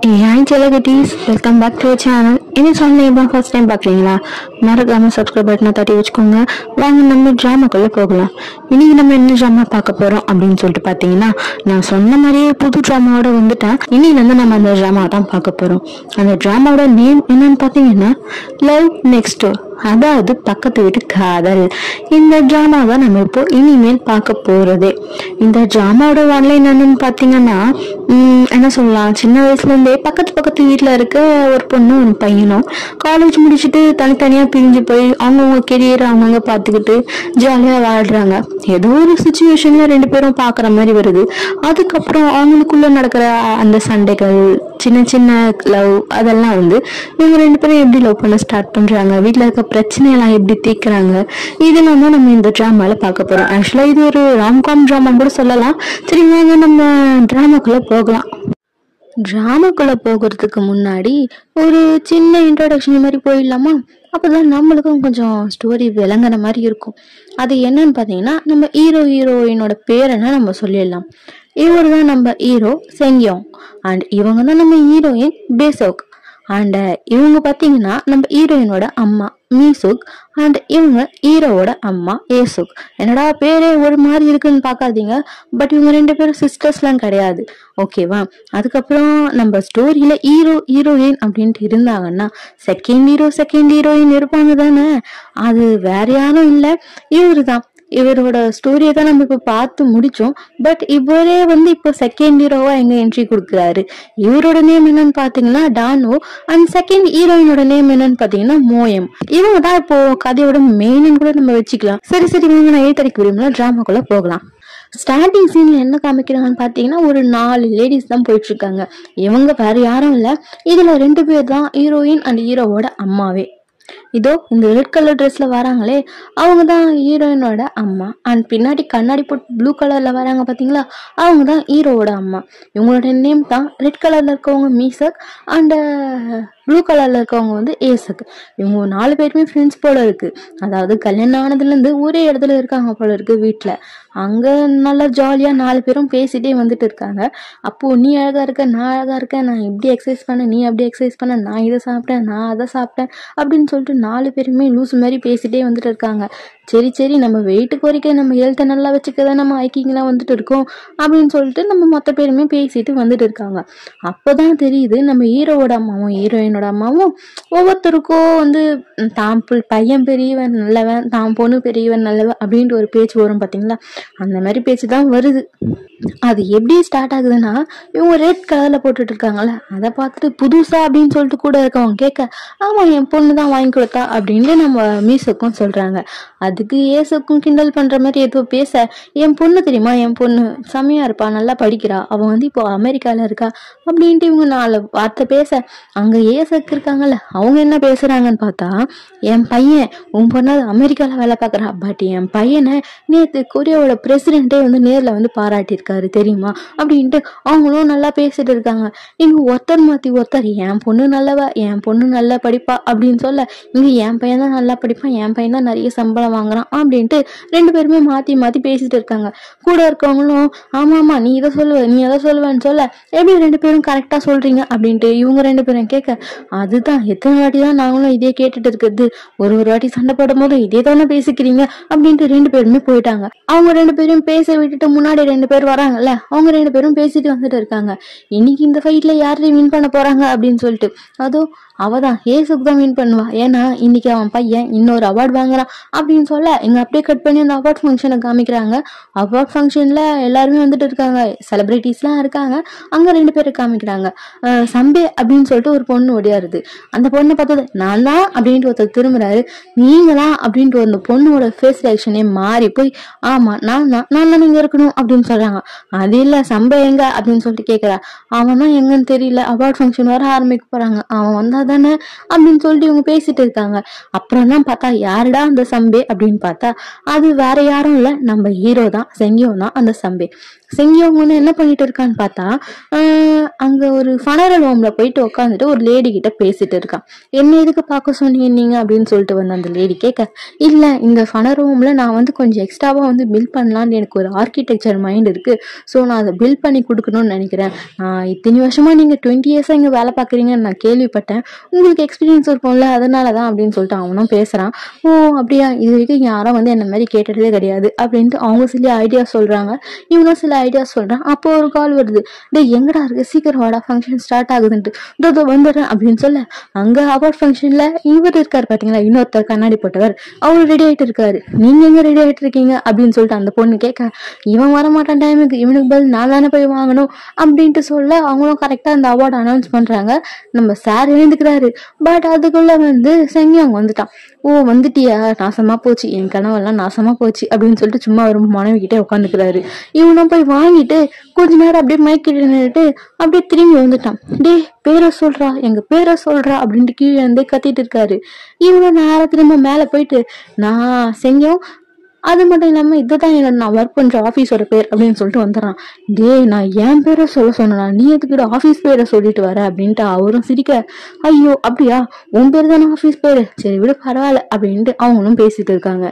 Hi Celebrities, welcome back to our channel. In this channel, first time பார்க்குறீங்களா? மறக்காம subscribe பட்டனை தட்டி வச்சுக்கோங்க. வாங்க நம்ம டிராமாக்குள்ள போகலாம். இன்னைக்கு நம்ம என்ன டிராமா பார்க்க போறோம் அப்படின்னு சொல்லிட்டு பார்த்தீங்கன்னா, நான் சொன்ன மாதிரியே புது டிராமாவோட வந்துட்டேன். இன்னைக்கு வந்து நம்ம அந்த டிராமா தான் பார்க்க போறோம். அந்த டிராமாவோட நேம் என்னன்னு பார்த்தீங்கன்னா லவ் நெக்ஸ்ட் டோர், அதாவது பக்கத்து வீட்டு காதல். இந்த டிராமா தான் நம்ம இப்போ இனிமேல் பார்க்க போறதே. இந்த டிராமாவோட ஒன்லைன் என்னன்னு பார்த்தீங்கன்னா, என்ன சொல்லலாம், சின்ன வயசுல இருந்தே பக்கத்து வீட்டுல இருக்க ஒரு பொண்ணும் ஒரு பையனும் காலேஜ் முடிச்சுட்டு தனித்தனியா பிரிஞ்சு போய் அவங்கவுங்க கெரியர் அவங்கவுங்க பார்த்துக்கிட்டு ஜாலியா வாழ்றாங்க. ஏதோ ஒரு சுச்சுவேஷன்ல ரெண்டு பேரும் பாக்குற மாதிரி வருது. அதுக்கப்புறம் அவங்களுக்குள்ள நடக்கிற அந்த சண்டைகள், சின்ன சின்ன லவ், அதெல்லாம் வந்து இவங்க ரெண்டு பேரும் எப்படி லவ் பண்ண ஸ்டார்ட் பண்றாங்க, வீட்டுல இருக்க பிரச்சனையெல்லாம் எப்படி தீர்க்கிறாங்க, இதெல்லாம் தான் நம்ம இந்த டிராமால பார்க்க போறோம். ஆக்சுவலா இது ஒரு ராம்காம் டிராமா கூட சொல்லலாம். சரி வாங்க நம்ம டிராமாக்குள்ள போகலாம். டிராமாக்குள்ள போகிறதுக்கு முன்னாடி ஒரு சின்ன இன்ட்ரோடக்ஷன் மாதிரி போயிடலாமா? அப்போதான் நம்மளுக்கும் கொஞ்சம் ஸ்டோரி விளங்குற மாதிரி இருக்கும். அது என்னன்னு பார்த்தீங்கன்னா, நம்ம ஹீரோயினோட பேர் என்ன நம்ம சொல்லிடலாம். இவர் தான் நம்ம ஹீரோ செங்கியோங் அண்ட் இவங்க தான் நம்ம ஹீரோயின் பேசோக். அண்ட் இவங்க பார்த்தீங்கன்னா நம்ம ஹீரோயினோட அம்மா மீசுக் அண்ட் இவங்க ஹீரோவோட அம்மா ஏசுக். என்னடா பேரே ஒரு மாதிரி இருக்குன்னு பார்க்காதீங்க, பட் இவங்க ரெண்டு பேரும் சிஸ்டர்ஸ்லாம் கிடையாது, ஓகேவா? அதுக்கப்புறம் நம்ம ஸ்டோரியில ஹீரோயின் அப்படின்ட்டு இருந்தாங்கன்னா செகண்ட் ஹீரோயின் இருப்பாங்க தானே. அது வேற யாரும் இல்லை, இவரு தான். இவரோட ஸ்டோரியை தான் நம்ம இப்ப பார்த்து முடிச்சோம். பட் இவரே வந்து இப்போ செகண்ட் ஹீரோவா எங்க என்ட்ரி கொடுக்குறாரு. இவரோட நேம் என்னன்னு பாத்தீங்கன்னா டானோ அண்ட் செகண்ட் ஹீரோயினோட நேம் என்னன்னு பாத்தீங்கன்னா மோயம். இவங்க தான் இப்போ கதையோட மெயின் கூட நம்ம வச்சுக்கலாம். சரி வாங்க, நான் ஏத்தடிக்க விரும்பல, டிராமாக்குள்ள போகலாம். ஸ்டார்டிங் சீன்ல என்ன காமிக்கிறாங்கன்னு பாத்தீங்கன்னா, ஒரு 4 லேடிஸ் தான் போயிட்டு இருக்காங்க. இவங்க வேற யாரும் இல்ல, இதுல 2 பேர் தான் ஹீரோயின் அண்ட் ஹீரோவோட அம்மாவே. இதோ இந்த ரெட் கலர் ட்ரெஸ்ல வராங்களே, அவங்க தான் ஹீரோயினோட அம்மா. அண்ட் பின்னாடி கண்ணாடி போட்டு ப்ளூ கலர்ல வராங்க பாத்தீங்களா, அவங்க தான் ஹீரோவோட அம்மா. இவங்களோட நேம் தான் ரெட் கலர்ல இருக்கவங்க மீசக் அண்ட் ப்ளூ கலர்ல இருக்கவங்க வந்து ஏசக். இவங்க 4 பேருமே ஃப்ரெண்ட்ஸ் போல இருக்கு. அதாவது கல்யாணம் ஆனதுல இருந்து ஒரே இடத்துல இருக்காங்க போல இருக்கு வீட்டுல. அங்க நல்லா ஜாலியா 4 பேரும் பேசிட்டே வந்துட்டு இருக்காங்க. அப்போ நீ அழகா இருக்க, நான் அழகா இருக்கேன், நான் இப்படி எக்ஸசைஸ் பண்ண, நீ அப்படி எக்ஸசைஸ் பண்ண, நான் இதை சாப்பிட்டேன், நான் அதை சாப்பிட்டேன் அப்படின்னு சொல்லிட்டு 4 பேருமே லூஸ் மாதிரி பேசிட்டே வந்துட்டு இருக்காங்க. சரி நம்ம வெயிட்டுக்கு வரைக்கும் நம்ம ஹெல்த்தை நல்லா வச்சுக்கதான் நம்ம ஹைக்கிங்லாம் வந்துட்டு இருக்கோம் அப்படின்னு சொல்லிட்டு நம்ம மொத்த பேருமே பேசிட்டு வந்துட்டு இருக்காங்க. அப்போதான் தெரியுது நம்ம ஹீரோவோட அம்மாவும் ஹீரோயினோட அம்மாவும் ஒவ்வொருத்தருக்கும் வந்து தான் பையன் பெரியவன் நல்லவன், தான் பொண்ணு பெரியவன் நல்லவன் அப்படின்ட்டு ஒரு பேச்சு வரும் பாத்தீங்களா, அந்த மாதிரி பேச்சு தான் வருது. அது எப்படி ஸ்டார்ட் ஆகுதுன்னா, இவங்க ரெட் கலர்ல போட்டுட்டு இருக்காங்கல்ல, அதை பார்த்துட்டு புதுசா அப்படின்னு சொல்லிட்டு கூட இருக்கவங்க கேட்க, ஆமா என் பொண்ணு தான் வாங்கி கொடுத்தா அப்படின்னு நம்ம மீசுக்கும் சொல்றாங்க. அதுக்கு ஏசுக்கும் கிண்டல் பண்ற மாதிரி ஏதோ பேச, என் பொண்ணு தெரியுமா, என் பொண்ணு செமையா இருப்பா, நல்லா படிக்கிறா, அவ வந்து இப்போ அமெரிக்கால இருக்கா அப்படின்ட்டு இவங்க 4 வார்த்தை பேச, அங்க ஏசுக்கு இருக்காங்கல்ல, அவங்க என்ன பேசுறாங்கன்னு பார்த்தா, என் பையன் உன் பொண்ணு அமெரிக்கால வேலை பார்க்கறா, பட் என் பையனை நேற்று கொரியாவோட பிரசிடென்ட்டே வந்து நேர்ல வந்து பாராட்டியிருக்காரு தெரியுமா அப்படின்ட்டு அவங்களும் நல்லா பேசிட்டு இருக்காங்க. இங்க ஒருத்தர் மாத்தி ஒருத்தர், என் பொண்ணு நல்லவா, என் பொண்ணு நல்லா படிப்பா அப்படின்னு சொல்ல, இங்க என் பையன் தான் நல்லா படிப்பான், என் பையன் தான் நிறைய சம்பளம் வாங்குறான் அப்படின்ட்டு 2 பேருமே மாத்தி பேசிட்டு இருக்காங்க. கூட இருக்கவங்களும் ஆமா நீ இதை சொல்லுவ, நீ எதை சொல்லுவேன்னு சொல்ல, எப்படி 2 பேரும் கரெக்டா சொல்றீங்க அப்படின்ட்டு இவங்க 2 பேரும் கேட்க, அதுதான் எத்தனை வாட்டி தான் நாங்களும் இதே கேட்டுட்டு இருக்கிறது, ஒரு வாட்டி சண்டை போடும் போது இதே தானே பேசிக்கிறீங்க அப்படின்ட்டு 2 பேருமே போயிட்டாங்க. அவங்க 2 பேரும் பேச விட்டுட்டு முன்னாடி 2 பேர் வராங்கல்ல, அவங்க 2 பேரும் பேசிட்டு வந்துட்டு இருக்காங்க. இன்னைக்கு இந்த ஃபைட்ல யாரு வின் பண்ண போறாங்க அப்படின்னு சொல்லிட்டு, அதோ அவதான் ஏசுக்கு தான் வின் பண்ணுவா, ஏன்னா இன்னைக்கு அவன் பையன் இன்னொரு அவார்டு வாங்குறான் அப்படின்னு சொல்ல, இங்க அப்படியே கட் பண்ணி அந்த அவார்ட் ஃபங்க்ஷனை காமிக்கிறாங்க. அவார்ட் ஃபங்க்ஷன்ல எல்லாருமே வந்துட்டு இருக்காங்க, செலிபிரிட்டிஸ்லாம் இருக்காங்க. அங்க 2 பேரை காமிக்கிறாங்க. சம்பே அப்படின்னு சொல்லிட்டு ஒரு பொண்ணு ஓடியாருது. அந்த பொண்ணை பார்த்தது நான் தான் அப்படின்ட்டு ஒருத்தர் திரும்புறாரு, நீங்களா அப்படின்ட்டு ஒரு பொண்ணோட ஃபேஸ் ரியாக்ஷனே மாறி போய், ஆமா நான் தான் நீங்க இருக்கணும் அப்படின்னு சொல்றாங்க. அது இல்ல சம்பே எங்க அப்படின்னு சொல்லிட்டு கேட்கிறா. அவன் தான் எங்கன்னு தெரியல, அவார்ட் ஃபங்க்ஷன் வர ஆரம்பிக்க போறாங்க, அவன் வந்தா தானே அப்படின்னு சொல்லிட்டு இவங்க பேசிட்டு இருக்காங்க. அப்புறம் தான் பார்த்தா யாருடா அந்த சம்பே அப்படின்னு பார்த்தா, அது வேற யாரும் இல்ல, நம்ம ஹீரோ தான், செங்கியோங் தான் அந்த சம்பே. செங்கியோங் வந்து என்ன பண்ணிட்டு இருக்கான்னு பார்த்தா, அங்க ஒரு ஃபனரல் ஹோம்ல போயிட்டு உட்காந்துட்டு ஒரு லேடி கிட்ட பேசிட்டு இருக்கான். என்ன எதுக்கு பார்க்க சொன்னீங்க நீங்க அப்படின்னு சொல்லிட்டு வந்து அந்த லேடி கேட்க, இல்ல இந்த ஃபன ரூம்ல நான் வந்து கொஞ்சம் எக்ஸ்ட்ராவா வந்து பில் பண்ணலான்னு எனக்கு ஒரு ஆர்கிடெக்சர் மைண்ட் இருக்கு. ஸோ நான் அதை பில் பண்ணி கொடுக்கணும்னு நினைக்கிறேன். இத்தனை வருஷமா நீங்க 20 இயர்ஸா இங்க வேலை பார்க்குறீங்கன்னு நான் கேள்விப்பட்டேன். உங்களுக்கு எக்ஸ்பீரியன்ஸ் இருக்கும்ல, அதனாலதான் அப்படின்னு சொல்லிட்டு அவனும் பேசுறான். ஓ அப்படியா, இது வரைக்கும் யாரும் வந்து என்ன மாதிரி கேட்டதே கிடையாது அப்படின்ட்டு அவங்க சில ஐடியா சொல்றாங்க. இவனும் சில ஐடியா சொல்றான். அப்போ ஒரு கால் வருது. டேய் எங்கடா இருக்கு, சீக்கிரம் வாடா, ஃபங்க்ஷன் ஸ்டார்ட் ஆகுதுன்ட்டு. இதோ வந்துடுறேன் அப்படின்னு சொல்ல அங்க அவார்ட் ஃபங்க்ஷன்ல இவர் இருக்காரு பாத்தீங்களா, இன்னொருத்தர் கண்ணாடி போட்டவர், அவரு ரெடி ஆயிட்டு இருக்காரு. நீங்க எங்க ரெடி ஆயிட்டு இருக்கீங்க அப்படின்னு சொல்லிட்டு அந்த பொண்ணு கேட்க, இவன் வரமாட்டான் டைமுக்கு, இவனுக்கு பதில் நான் தானே போய் வாங்கணும் அப்படின்ட்டு சொல்ல அவங்களும் கரெக்டா அந்த அவார்டு அனௌன்ஸ் பண்றாங்க. நம்ம சார் எழுந்துக்கிறாரு. பட் அதுக்குள்ள வந்து செங்கியாங் வந்துட்டான். ஓ வந்துட்டியா, நாசமா போச்சு, என் கனவெல்லாம் நாசமா போச்சு அப்படின்னு சொல்லிட்டு சும்மா ஒரு மனைவி கிட்டே உட்காந்துக்கிறாரு. இவனும் போய் வாங்கிட்டு கொஞ்ச நேரம் அப்படியே மைக்கிட்டு நின்றுட்டு அப்படியே திரும்பி வந்துட்டான். டே பேரை சொல்றா, எங்க பேரை சொல்றா அப்படின்ட்டு கீழே வந்து கத்திட்டு இருக்காரு. இவனும் நேரம் திரும்ப மேல போயிட்டு, நான் செஞ்சோம், அது மட்டும் இல்லாம இதுதான் என்னோட நான் ஒர்க் பண்ற ஆபீஸோட பேர் அப்படின்னு சொல்லிட்டு வந்துடுறான். டே நான் என் பேரை சொல்ல சொன்னா, நீ எதுக்கிட்ட ஆபீஸ் பேரை சொல்லிட்டு வர அப்படின்ட்டு அவரும் சிரிக்க, ஐயோ அப்படியா, உன் பேர் தானே ஆபீஸ் பேரு, சரி விட பரவாயில்ல அப்படின்ட்டு அவங்களும் பேசிட்டு இருக்காங்க.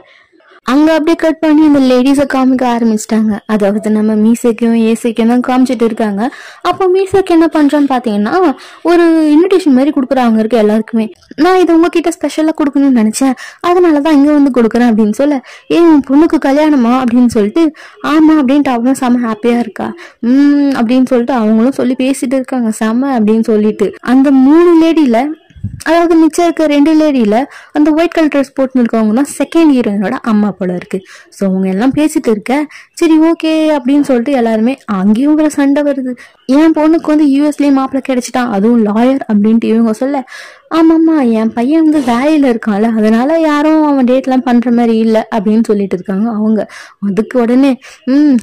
அங்க அப்படியே கட் பண்ணி அந்த லேடிஸை காமிக்க ஆரம்பிச்சிட்டாங்க. அதாவது நம்ம மீசைக்கும் ஏசைக்கும் தான் காமிச்சிட்டு இருக்காங்க. அப்போ மீசைக்கு என்ன பண்றான்னு பாத்தீங்கன்னா ஒரு இன்விடேஷன் மாதிரி கொடுக்குறாங்க இருக்க எல்லாருக்குமே. நான் இது உங்ககிட்ட ஸ்பெஷலா கொடுக்கணும்னு நினைச்சேன், அதனாலதான் இங்க வந்து கொடுக்குறேன் அப்படின்னு சொல்ல, உன் பொண்ணுக்கு கல்யாணமா அப்படின்னு சொல்லிட்டு, ஆமா அப்படின்ட்டு அவங்களும் செம ஹாப்பியா இருக்கா. அப்படின்னு சொல்லிட்டு அவங்களும் சொல்லி பேசிட்டு இருக்காங்க செம அப்படின்னு சொல்லிட்டு. அந்த 3 லேடியில, அதாவது மிச்சம் இருக்க 2 லேடியில அந்த ஒயிட் கலர் ட்ரெஸ் போட்டு இருக்கவங்க தான் செகண்ட் ஹீரோயினோட அம்மா போல இருக்கு. ஸோ அவங்க எல்லாம் பேசிட்டு இருக்க, சரி ஓகே அப்படின்னு சொல்லிட்டு எல்லாருமே அங்கேயும் ஒரு சண்டை வருது. என் பொண்ணுக்கு வந்து யூஎஸ்லயே மாப்பிள்ளை கிடைச்சிட்டான், அதுவும் லாயர் அப்படின்ட்டு இவங்க சொல்ல, ஆமாம்மா என் பையன் வந்து வேலையில இருக்கான்ல, அதனால யாரும் அவன் டேட் எல்லாம் பண்ற மாதிரி இல்லை அப்படின்னு சொல்லிட்டு இருக்காங்க அவங்க. அதுக்கு உடனே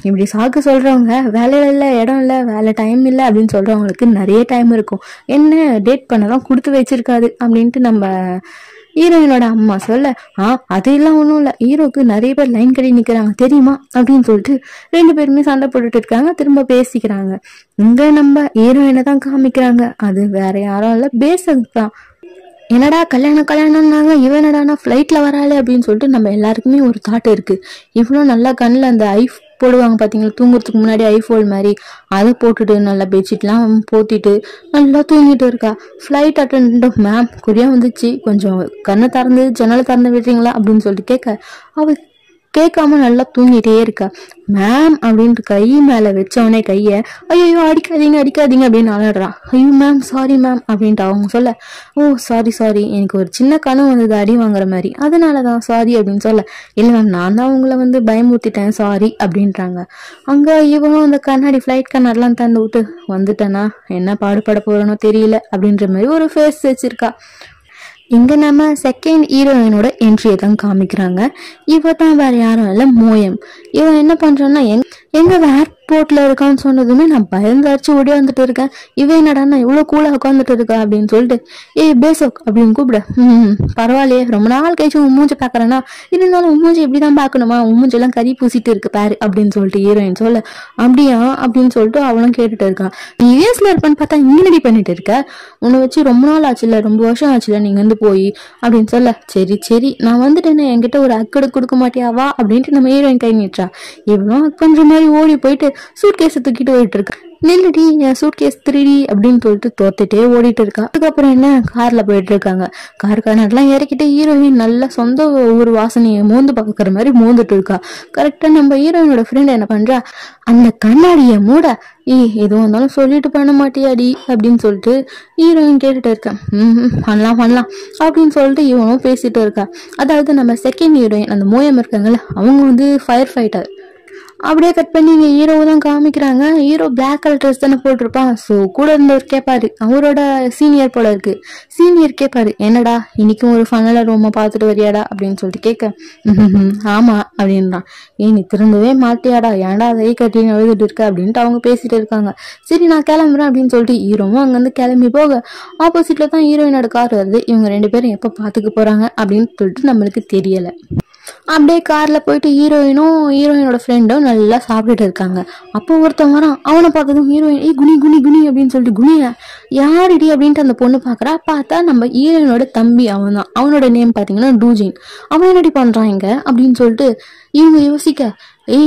இப்படி சாக்கு சொல்றவங்க வேலையில இல்லை, இடம் இல்லை, வேலை டைம் இல்லை அப்படின்னு சொல்றவங்களுக்கு நிறைய டைம் இருக்கும், என்ன டேட் பண்ணதான் கொடுத்து வச்சிருக்காது அப்படின்ட்டு நம்ம ஹீரோயினோட அம்மா சொல்ல, அது எல்லாம் ஒண்ணும் இல்ல, ஹீரோக்கு நிறைய பேர் லைன் கட்டி நிக்கிறாங்க தெரியுமா அப்படின்னு சொல்லிட்டு 2 பேருமே சண்டை போட்டுட்டு இருக்காங்க. திரும்ப பேசிக்கிறாங்க. இங்க நம்ம ஹீரோயினை தான் காமிக்கிறாங்க. அது வேற யாரும் இல்ல, பேசக் தான். என்னடா கல்யாணம்னாங்க, இவனடானா ஃபிளைட்ல வராளே அப்படின்னு சொல்லிட்டு நம்ம எல்லாருக்குமே ஒரு தாட் இருக்கு. இவ்வளோ நல்லா கண்ணில் அந்த ஐஃப் போடுவாங்க பாத்தீங்களா, தூங்குறதுக்கு முன்னாடி ஐஃபோல் மாதிரி அதை போட்டுட்டு நல்லா பெட்ஷீட்லாம் போத்திட்டு நல்லா தூங்கிட்டு இருக்கா. ஃபிளைட் அட்டெண்டன்ட், மேம் குறியா வந்துச்சு, கொஞ்சம் கண்ணை திறந்து ஜன்னலை திறந்து விடுறீங்களா அப்படின்னு சொல்லிட்டு கேட்க, அவ கேட்காம நல்லா தூங்கிட்டே இருக்கா. மேம் அப்படின்ட்டு கை மேல வச்சவனே கைய, ஐயோ அடிக்காதீங்க அப்படின்னு அலறான். ஐயோ மேம் சாரி மேம் அப்படின்ட்டு அவங்க சொல்ல, ஓ சாரி எனக்கு ஒரு சின்ன கனவு வந்தது அடி வாங்குற மாதிரி, அதனாலதான் சாரி அப்படின்னு சொல்ல, இல்ல மேம் நான் தான் உங்களை வந்து பயமுறுத்திட்டேன் சாரி அப்படின்றாங்க. அங்க இவனும் அந்த கண்ணாடி ஃபிளைட் கண்ணாடிலாம் தந்து விட்டு, வந்துட்டேனா என்ன பாடுபட போறனோ தெரியல அப்படின்ற மாதிரி ஒரு ஃபேஸ் வச்சிருக்கா. இங்க நம்ம செகண்ட் ஹீரோயினோட என்ட்ரியை தான் காமிக்கிறாங்க. இவ தான் வேற யாரும் இல்ல, மோயம். இவன் என்ன பண்றான்னா, எங்க ஏர்போர்ட்ல இருக்கான்னு சொன்னதுமே நான் பயந்தாச்சு ஓடி வந்துட்டு இருக்கேன். இவன் என்னடா இவ்வளவு கூலா உட்காந்துட்டு இருக்கா அப்படின்னு சொல்லிட்டு, பேசோக் அப்படின்னு கூப்பிட, பரவாயில்லையே ரொம்ப நாள் கழிச்சு உன் மூஞ்சி பாக்குறேன்னா, இருந்தாலும் உன் மூஞ்சி எப்படிதான் பாக்கணுமா, உன் மூஞ்சி எல்லாம் கறி பூசிட்டு இருக்கு பாரு அப்படின்னு சொல்லிட்டு ஹீரோயின் சொல்ல, அப்படியா அப்படின்னு சொல்லிட்டு அவளும் கேட்டுட்டு இருக்கான். நீ யூஎஸ்ல இருப்பான்னு பார்த்தா இங்க ரெடி பண்ணிட்டு இருக்க, உன்னை வச்சு ரொம்ப நாள் ஆச்சுல, ரொம்ப வருஷம் ஆச்சுல நீங்க வந்து போய் அப்படின்னு சொல்ல, சரி நான் வந்துட்டேன்னு என்கிட்ட ஒரு அக்கடு கொடுக்க மாட்டியாவா அப்படின்ட்டு நம்ம ஹீரோயின் கை நீட்டுறா. இவனும் அக்கன்ற மாதிரி ஓடி போயிட்டு சூட்கேஸை தூக்கிட்டு போயிட்டு இருக்கா. நில்லுடி என் சூட்கேஸ் 3D அப்படின்னு சொல்லிட்டு தோத்துட்டே ஓடிட்டு இருக்கா. அதுக்கப்புறம் என்ன, கார்ல போயிட்டு இருக்காங்க. கார் கண்ணாடிலாம் இறக்கிட்டு ஹீரோயின் நல்லா சொந்த ஊர் வாசனையை மோந்து பாக்குற மாதிரி மோந்துட்டு இருக்கா. கரெக்டா நம்ம ஹீரோயினோட ஃப்ரெண்ட் என்ன பண்றா, அந்த கண்ணாடிய மூட, எதுவும் இருந்தாலும் சொல்லிட்டு பண்ண மாட்டியாடி அப்படின்னு சொல்லிட்டு ஹீரோயின் கேட்டுட்டு இருக்கா. பண்ணலாம் அப்படின்னு சொல்லிட்டு இவனும் பேசிட்டு இருக்கா. அதாவது நம்ம செகண்ட் ஹீரோயின் அந்த மோயம் இருக்காங்கல்ல, அவங்க வந்து ஃபயர் ஃபைட்டர். அப்படியே கட் பண்ணி இங்க ஹீரோவை தான் காமிக்கிறாங்க. ஹீரோ பிளாக் கலர் ட்ரெஸ் தானே போட்டிருப்பான். ஸோ கூட இருந்தவர் கேட்பாரு, அவரோட சீனியர் போல இருக்கு. சீனியர் கேட்பாரு, என்னடா இன்னைக்கும் ஒரு ஃபனல ரூமை பார்த்துட்டு வரியாடா அப்படின்னு சொல்லிட்டு கேட்க, ஆமா அப்படின்றான். நீ திரும்பவே மாட்டியாடா, ஏன்டா அதை கட்டின்னு எழுதிட்டு இருக்க அப்படின்ட்டு அவங்க பேசிட்டு இருக்காங்க. சரி நான் கிளம்புறேன் அப்படின்னு சொல்லிட்டு ஹீரோவும் அங்கிருந்து கிளம்பி போக, ஆப்போசிட்ல தான் ஹீரோயினோட கார் வருது. இவங்க 2 பேரும் எப்ப பாத்துக்க போறாங்க அப்படின்னு சொல்லிட்டு நம்மளுக்கு தெரியல. அப்படியே கார்ல போயிட்டு ஹீரோயினோட ஃப்ரெண்டும் நல்லா சாப்பிட்டுட்டு இருக்காங்க. அப்போ ஒருத்தன் வரான். அவனை பார்த்ததும் ஹீரோயின் குனி குனி குனி அப்படின்னு சொல்லிட்டு குனியா யாருடி அப்படின்ட்டு அந்த பொண்ணு பாக்குறா. பார்த்தா நம்ம ஹீரோயினோட தம்பி அவன் தான். அவனோட நேம் பாத்தீங்கன்னா டூஜின். அவன் என்னடி பண்றான் இங்க அப்படின்னு சொல்லிட்டு இவங்க யோசிக்க,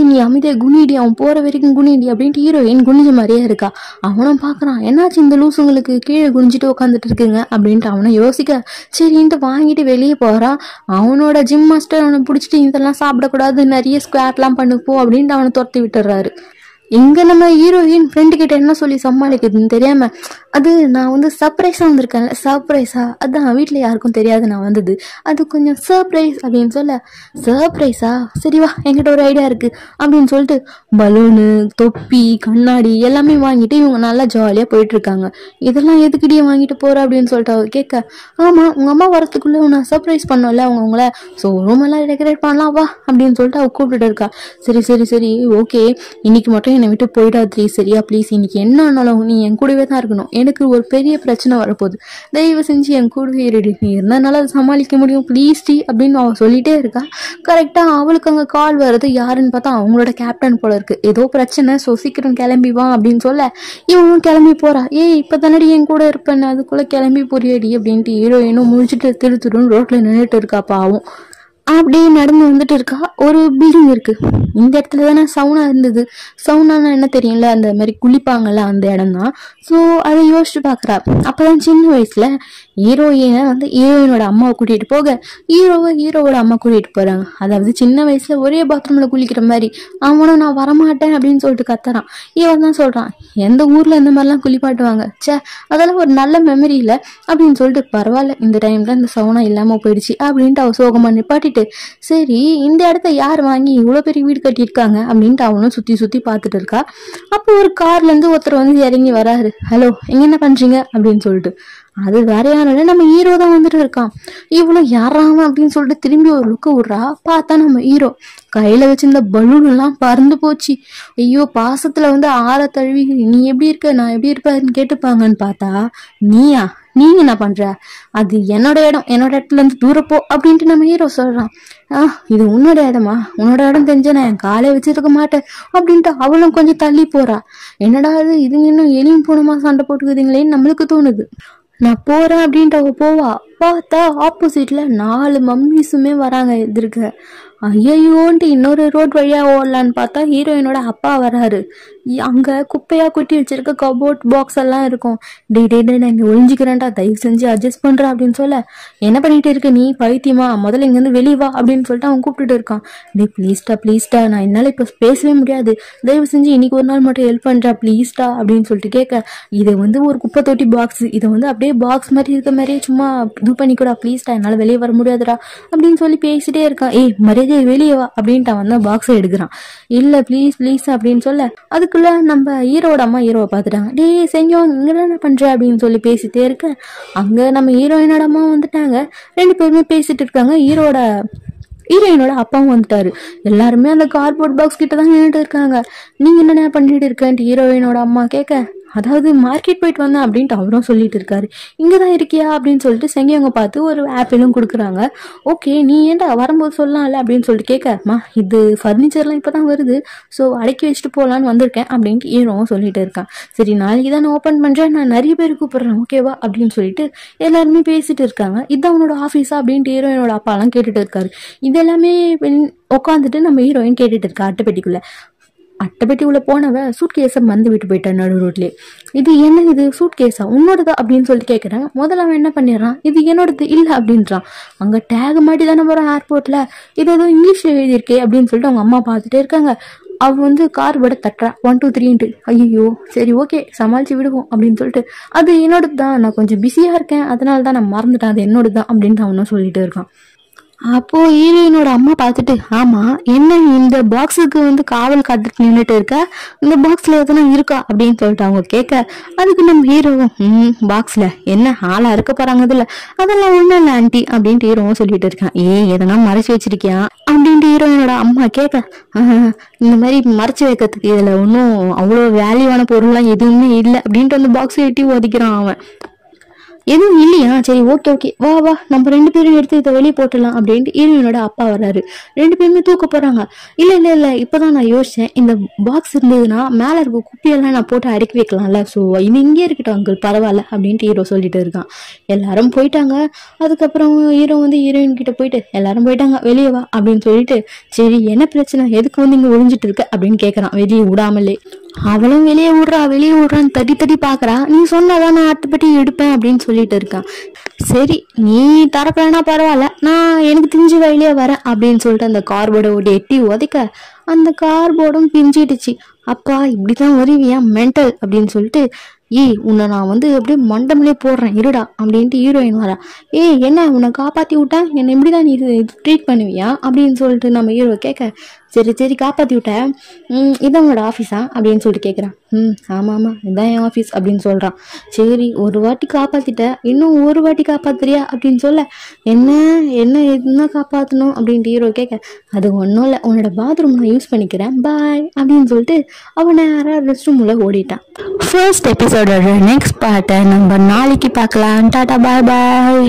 நீ அமைதியா குனிடி, அவன் போற வரைக்கும் குனிடி அப்படின்ட்டு ஹீரோயின் குனிஞ்ச மாதிரியே இருக்கா. அவனும் பாக்குறான், என்னாச்சு இந்த லூசுங்களுக்கு கீழே குனிஞ்சிட்டு உட்காந்துட்டு இருக்குங்க அப்படின்ட்டு அவனை யோசிக்க, சரின்ட்டு வாங்கிட்டு வெளியே போறான். அவனோட ஜிம் மாஸ்டர் அவனை பிடிச்சிட்டு இதெல்லாம் சாப்பிடக்கூடாது, நிறைய ஸ்குவாட்லாம் பண்ணுப்போ அப்படின்ட்டு அவனை துரத்தி விட்டுறாரு. இங்க நம்ம ஹீரோயின் ஃப்ரெண்டு கிட்ட என்ன சொல்லி சமாளிக்குதுன்னு தெரியாம, அது நான் வந்து சர்ப்ரைஸா வந்திருக்கேன்ல, சர்ப்ரைஸா அதான் வீட்டுல யாருக்கும் தெரியாது நான் வந்தது, அது கொஞ்சம் சர்ப்ரைஸ் அப்படின்னு சொல்ல, சர்ப்ரைஸா சரி வா என்கிட்ட ஒரு ஐடியா இருக்கு அப்படின்னு சொல்லிட்டு பலூனு, தொப்பி, கண்ணாடி எல்லாமே வாங்கிட்டு இவங்க நல்லா ஜாலியா போயிட்டு இருக்காங்க. இதெல்லாம் எதுக்கிட்டே வாங்கிட்டு போற அப்படின்னு சொல்லிட்டு அவ கேட்க, ஆமா உங்க அம்மா வரத்துக்குள்ள நான் சர்ப்ரைஸ் பண்ணல அவங்கள, ஸோ ரூம் எல்லாம் டெக்கரேட் பண்ணலாம் வா அப்படின்னு சொல்லிட்டு அவ கூப்பிட்டு இருக்கா. சரி சரி சரி ஓகே, இன்னைக்கு மட்டும் என்னை விட்டு போயிடாது சரியா, ப்ளீஸ், இன்னைக்கு என்ன ஆனாலும் நீ என் கூடவே தான் இருக்கணும், எனக்கு ஒரு பெரிய பிரச்சனை வரப்போகுது, தயவு செஞ்சு என் கூடவே இருடி, நீ இருந்தாலும் அதை சமாளிக்க முடியும் ப்ளீஸ் டி அப்படின்னு அவ சொல்லிட்டே இருக்கா. கரெக்டா அவளுக்கு அங்க கால் வருது. யாருன்னு பார்த்தா அவங்களோட கேப்டன் போல இருக்கு. ஏதோ பிரச்சனை, ஸோ சீக்கிரம் கிளம்பி வா அப்படின்னு சொல்ல இவனும் கிளம்பி போறா. இப்ப தானடி என் கூட இருப்பேன், அதுக்குள்ள கிளம்பி போறியடி அப்படின்ட்டு ஹீரோயினும் முடிச்சுட்டு திருத்துருன்னு ரோட்ல நின்றுட்டு இருக்கா. பாவம் அப்படியே நடந்து வந்துட்டு இருக்கா. ஒரு பில்டிங் இருக்கு. இந்த இடத்துல தானே சவுனா இருந்தது. சவுனானா என்ன தெரியும்ல, அந்த மாதிரி குளிப்பாங்கல்ல, அந்த இடம் தான். ஸோ அதை யோசிச்சு பாக்குறா. அப்பதான் சின்ன வயசுல ஹீரோயினை வந்து ஹீரோயினோட அம்மாவை கூட்டிட்டு போக ஹீரோவோட அம்மா கூட்டிட்டு போறாங்க. அதாவது சின்ன வயசுல ஒரே பாத்ரூம்ல குளிக்கிற மாதிரி. அவனும் நான் வரமாட்டேன் அப்படின்னு சொல்லிட்டு கத்துறான். இவன் தான் சொல்றான், எந்த ஊர்ல இந்த மாதிரிலாம் குளிப்பாட்டுவாங்க, சே அதெல்லாம் ஒரு நல்ல மெமரி இல்லை அப்படின்னு சொல்லிட்டு, பரவாயில்ல இந்த டைம்ல இந்த சவுனா இல்லாம போயிடுச்சு அப்படின்ட்டு அவ சோகமா நிப்பாட்டிட்டு, சரி இந்த இடத்த யார் வாங்கி இவ்வளவு பெரிய வீடு கட்டியிருக்காங்க அப்படின்ட்டு அவனும் சுத்தி சுத்தி பாத்துட்டு இருக்கா. அப்போ ஒரு கார்ல இருந்து ஒருத்தர் வந்து இறங்கி வராரு. ஹலோ எங்க என்ன பண்றீங்க அப்படின்னு சொல்லிட்டு. அது வேற யாரும் நம்ம ஹீரோ தான் வந்துட்டு இருக்கான். இவ்வளவு யாராம அப்படின்னு சொல்லிட்டு திரும்பி ஒரு லுக்கு விடுறா. பார்த்தா நம்ம ஹீரோ கையில வச்சிருந்த பலூன் எல்லாம் பறந்து போச்சு. ஐயோ பாசத்துல வந்து ஆற தழுவி நீ எப்படி இருக்க நான் எப்படி இருப்பேன்னு கேட்டுப்பாங்கன்னு பார்த்தா, நீங்க என்ன பண்ற, அது என்னோட இடம், என்னோட இடத்துல இருந்து தூரப்போ அப்படின்ட்டு நம்ம ஹீரோ சொல்றான். இது உன்னோட இடமா, உன்னோட இடம் தெரிஞ்ச நான் என் காலை வச்சிருக்க மாட்டேன் அப்படின்ட்டு அவளும் கொஞ்சம் தள்ளி போறா. என்னடா இது இன்னும் எலியும் பூனமா சண்டை போட்டுக்குதுங்களேன்னு நம்மளுக்கு தோணுது. நான் போறேன் அப்படின்ட்டு அவ போவா. பார்த்தா ஆப்போசிட்ல 4 மம்மிஸுமே வராங்க எதிர்க்க. ஐயோன்ட்டு இன்னொரு ரோட் வழியா ஓடலான்னு பார்த்தா ஹீரோயினோட அப்பா வராரு. அங்க குப்பையா குட்டி வச்சிருக்க கபோர்ட் பாக்ஸ் எல்லாம் இருக்கும். டே நான் இங்க ஒளிஞ்சுக்கிறேன்டா, தயவு செஞ்சு அட்ஜஸ்ட் பண்றேன் அப்படின்னு சொல்ல, என்ன பண்ணிட்டு இருக்க நீ பைத்தியமா, முதல்ல இங்க இருந்து வெளியே வா அப்படின்னு சொல்லிட்டு அவன் கூப்பிட்டுட்டு இருக்கான். டே ப்ளீஸ்டா நான் என்னால இப்ப பேசவே முடியாது, தயவு செஞ்சு இன்னைக்கு ஒரு நாள் மட்டும் ஹெல்ப் பண்றா ப்ளீஸ்டா அப்படின்னு சொல்லிட்டு கேட்க, இது வந்து ஒரு குப்பை தொட்டி பாக்ஸ், இதை வந்து அப்படியே பாக்ஸ் மாதிரி இருக்க மாதிரியே சும்மா இது பண்ணிக்கூடா ப்ளீஸ்டா, என்னால வெளியே வர முடியாதுடா அப்படின்னு சொல்லி பேசிட்டே இருக்கான். மரியாதை வெளியே வா அப்படின்ட்டு அவன் தான் பாக்ஸை எடுக்கிறான். இல்ல ப்ளீஸ் அப்படின்னு சொல்ல, அதுக்குள்ள நம்ம ஹீரோட அம்மா ஹீரோவை பார்த்துட்டாங்க. டே செஞ்சோம் இங்க என்ன பண்ற அப்படின்னு சொல்லி பேசிட்டே இருக்க, அங்க நம்ம ஹீரோயினோட அம்மா வந்துட்டாங்க. 2 பேருமே பேசிட்டு இருக்காங்க. ஹீரோயினோட அப்பாவும் வந்துட்டாரு. எல்லாருமே அந்த கார்ட்போர்ட் பாக்ஸ் கிட்ட தான் நின்றுட்டு இருக்காங்க. நீங்க என்ன பண்ணிட்டு இருக்கேன்ட்டு ஹீரோயினோட அம்மா கேட்க, அதாவது மார்க்கெட் போயிட்டு வந்தேன் அப்படின்ட்டு அவரும் சொல்லிட்டு இருக்காரு. இங்கதான் இருக்கியா அப்படின்னு சொல்லிட்டு செங்கியவங்க பார்த்து ஒரு ஆப்பிளும் கொடுக்குறாங்க. ஓகே நீ ஏன்டா வரும்போது சொல்லலாம்ல அப்படின்னு சொல்லிட்டு கேட்கமா, இது ஃபர்னிச்சர்லாம் இப்பதான் வருது, ஸோ அடக்கி வச்சுட்டு போகலான்னு வந்திருக்கேன் அப்படின்ட்டு ஹீரோவும் சொல்லிட்டு இருக்கான். சரி நாளைக்கு தான் நான் ஓப்பன் பண்றேன், நான் நிறைய பேர் கூப்பிடுறேன் ஓகேவா அப்படின்னு சொல்லிட்டு எல்லாருமே பேசிட்டு இருக்காங்க. இதுதான் அவனோட ஆஃபீஸா அப்படின்ட்டு ஹீரோயினோட அப்பாலாம் கேட்டுட்டு இருக்காரு. இது எல்லாமே உட்காந்துட்டு நம்ம ஹீரோயின் கேட்டுட்டு இருக்கா. அட்டைப்பெட்டிக்குள்ள போனவ சூட் கேஸை மறந்து விட்டு போயிட்டான் நடு ரோட்லயே. இது என்ன, இது சூட் கேஸா உன்னோடதா அப்படின்னு சொல்லிட்டு கேட்கறாங்க. முதல்ல அவன் என்ன பண்ணிடுறான், இது என்னோடது இல்ல அப்படின்றான். அங்க டேக் மாட்டி தானே போறான் ஏர்போர்ட்ல, இது ஏதோ இங்கிலீஷ்ல எழுதியிருக்கே அப்படின்னு சொல்லிட்டு அவங்க அம்மா பார்த்துட்டே இருக்காங்க. அவ வந்து கார் பட தட்டுறா 1 2 3ன்ட்டு. ஐயோ சரி ஓகே சமாளிச்சு விடுவோம் அப்படின்னு சொல்லிட்டு, அது என்னோடது தான், நான் கொஞ்சம் பிஸியா இருக்கேன் அதனால தான் நான் மறந்துட்டேன், அது என்னோடது தான் அப்படின்னு அவனும் சொல்லிட்டு இருக்கான். அப்போ ஹீரோயினோட அம்மா பார்த்துட்டு, ஆமா என்ன இந்த பாக்ஸுக்கு வந்து காவல் காத்துட்டு நின்றுட்டு இருக்க, இந்த பாக்ஸ்ல எதனா இருக்கா அப்படின்னு சொல்லிட்டு அவங்க கேட்க, அதுக்கு நம்ம ஹீரோவும் பாக்ஸ்ல என்ன ஆளா இருக்க போறாங்க இதுல, அதெல்லாம் ஒண்ணும் இல்ல ஆண்டி அப்படின்ட்டு ஹீரோவும் சொல்லிட்டு இருக்கான். எதனா மறைச்சு வச்சிருக்கியா அப்படின்ட்டு ஹீரோயினோட அம்மா கேட்க, இந்த மாதிரி மறைச்சு வைக்கிறதுக்கு இதுல ஒன்னும் அவ்வளவு வேல்யூவான பொருள்லாம் எதுவுமே இல்லை அப்படின்ட்டு அந்த பாக்ஸை எட்டி ஒதுக்கிறான் அவன். எதுவும் இல்லையா, சரி ஓகே ஓகே வா வா நம்ம 2 பேரும் எடுத்து இதை வெளியே போட்டுடலாம் அப்படின்ட்டு ஹீரோயினோட அப்பா வர்றாரு. 2 பேருமே தூக்க போறாங்க. இல்ல இல்ல இல்ல இப்பதான் நான் யோசிச்சேன், இந்த பாக்ஸ் இருந்ததுன்னா மேல இருக்க குப்பியெல்லாம் நான் போட்டு அடுக்கி வைக்கலாம்ல, ஸோ இது இங்கே இருக்கட்டும் அங்கிள் பரவாயில்ல அப்படின்ட்டு ஹீரோ சொல்லிட்டு இருக்கான். எல்லாரும் போயிட்டாங்க. அதுக்கப்புறம் ஹீரோ வந்து ஹீரோயின் கிட்ட போயிட்டு எல்லாரும் போயிட்டாங்க வெளியே வா அப்படின்னு சொல்லிட்டு, சரி என்ன பிரச்சனை, எதுக்கு வந்து இங்க ஒளிஞ்சிட்டு இருக்க அப்படின்னு கேட்கறான் வெளியே விடாமலே. அவளும் வெளியே விடுறான்னு தட்டி தட்டி பாக்குறா. நீ சொன்னாதான் நான் அடுத்தபடி எடுப்பேன் அப்படின்னு சொல்லிட்டு இருக்கான். சரி நீ தரப்பலனா பரவாயில்ல, நான் எனக்கு திஞ்சு வழியே வரேன் அப்படின்னு சொல்லிட்டு அந்த கார்போர்டை ஓட்டி எட்டி உதைக்க அந்த கார்போர்டும் பிஞ்சிடுச்சு. அப்பா இப்படிதான் வருவியா மென்டல் அப்படின்னு சொல்லிட்டு, உன்னை நான் வந்து அப்படியே மண்டம்லேயே போடுறேன் இருடா அப்படின்ட்டு ஹீரோயின் வரா. என்ன உன்னை காப்பாத்தி விட்டேன், என்னை இப்படிதான் நீ இது ட்ரீட் பண்ணுவியா அப்படின்னு சொல்லிட்டு நம்ம ஹீரோ கேட்க, சரி சரி காப்பாத்தி விட்டேன், இதான் உங்களோட ஆஃபீஸா அப்படின்னு சொல்லிட்டு கேட்குறான். ஆமாம் ஆமாம் இதான் என் ஆஃபீஸ் அப்படின்னு சொல்கிறான். சரி ஒரு வாட்டி காப்பாற்றிட்ட, இன்னும் ஒரு வாட்டி காப்பாத்துறியா அப்படின்னு சொல்ல, என்ன காப்பாற்றணும் அப்படின்ட்டு ஹீரோ கேட்க, அது ஒன்றும் இல்லை உன்னோட பாத்ரூம் நான் யூஸ் பண்ணிக்கிறேன் பாய் அப்படின்னு சொல்லிட்டு அவன் நேராக ரெஸ்ட் ரூமில் ஓடிட்டான். ஃபர்ஸ்ட் எபிசோடோட நெக்ஸ்ட் பார்ட்டை நம்ம நாளைக்கு பார்க்கலாம். டாடா பாய் பாய்.